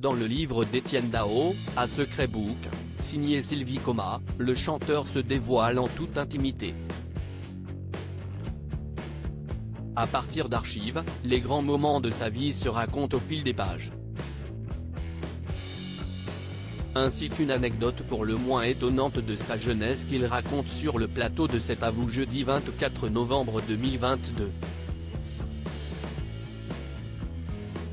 Dans le livre d'Étienne Dao, A Secret Book, signé Sylvie Coma, le chanteur se dévoile en toute intimité. À partir d'archives, les grands moments de sa vie se racontent au fil des pages. Ainsi qu'une anecdote pour le moins étonnante de sa jeunesse qu'il raconte sur le plateau de cet Avoue jeudi 24 novembre 2022.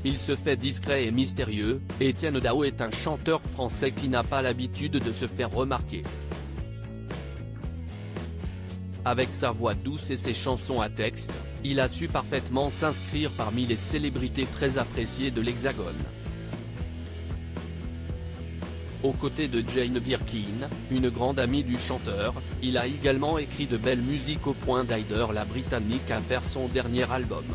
Il se fait discret et mystérieux, Étienne Dao est un chanteur français qui n'a pas l'habitude de se faire remarquer. Avec sa voix douce et ses chansons à texte, il a su parfaitement s'inscrire parmi les célébrités très appréciées de l'Hexagone. Aux côtés de Jane Birkin, une grande amie du chanteur, il a également écrit de belles musiques au point d'aider la Britannique à faire son dernier album.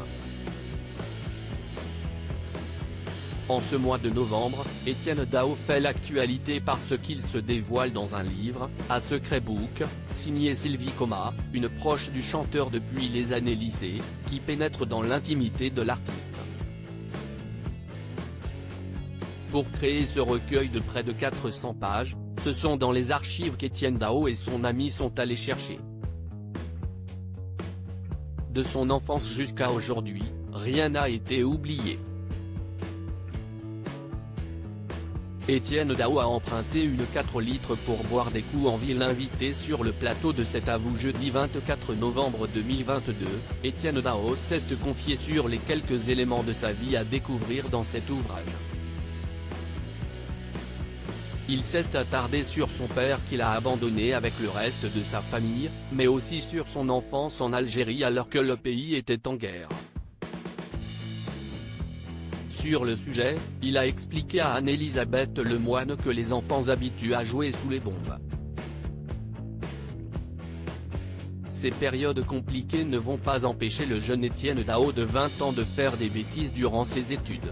En ce mois de novembre, Étienne Dao fait l'actualité parce qu'il se dévoile dans un livre, A Secret Book, signé Sylvie Coma, une proche du chanteur depuis les années lycée, qui pénètre dans l'intimité de l'artiste. Pour créer ce recueil de près de 400 pages, ce sont dans les archives qu'Étienne Dao et son ami sont allés chercher. De son enfance jusqu'à aujourd'hui, rien n'a été oublié. Étienne Dao a emprunté une 4 litres pour boire des coups en ville. Invité sur le plateau de cet Avoue jeudi 24 novembre 2022, Étienne Dao s'est confié sur les quelques éléments de sa vie à découvrir dans cet ouvrage. Il s'est attardé sur son père qu'il a abandonné avec le reste de sa famille, mais aussi sur son enfance en Algérie alors que le pays était en guerre. Sur le sujet, il a expliqué à Anne-Elisabeth Lemoine que les enfants habitués à jouer sous les bombes. Ces périodes compliquées ne vont pas empêcher le jeune Étienne Dao de 20 ans de faire des bêtises durant ses études.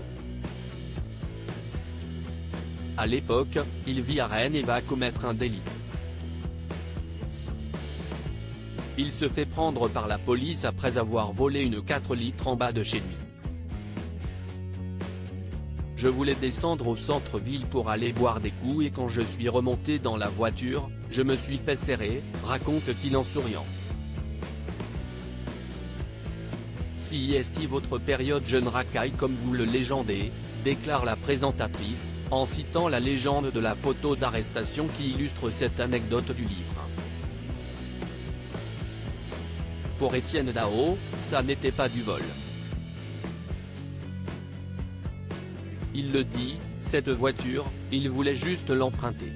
À l'époque, il vit à Rennes et va commettre un délit. Il se fait prendre par la police après avoir volé une 4 litres en bas de chez lui. Je voulais descendre au centre-ville pour aller boire des coups et quand je suis remonté dans la voiture, je me suis fait serrer, raconte-t-il en souriant. Si est votre période jeune racaille comme vous le légendez, déclare la présentatrice, en citant la légende de la photo d'arrestation qui illustre cette anecdote du livre. Pour Étienne Dao, ça n'était pas du vol. Il le dit, cette voiture, il voulait juste l'emprunter.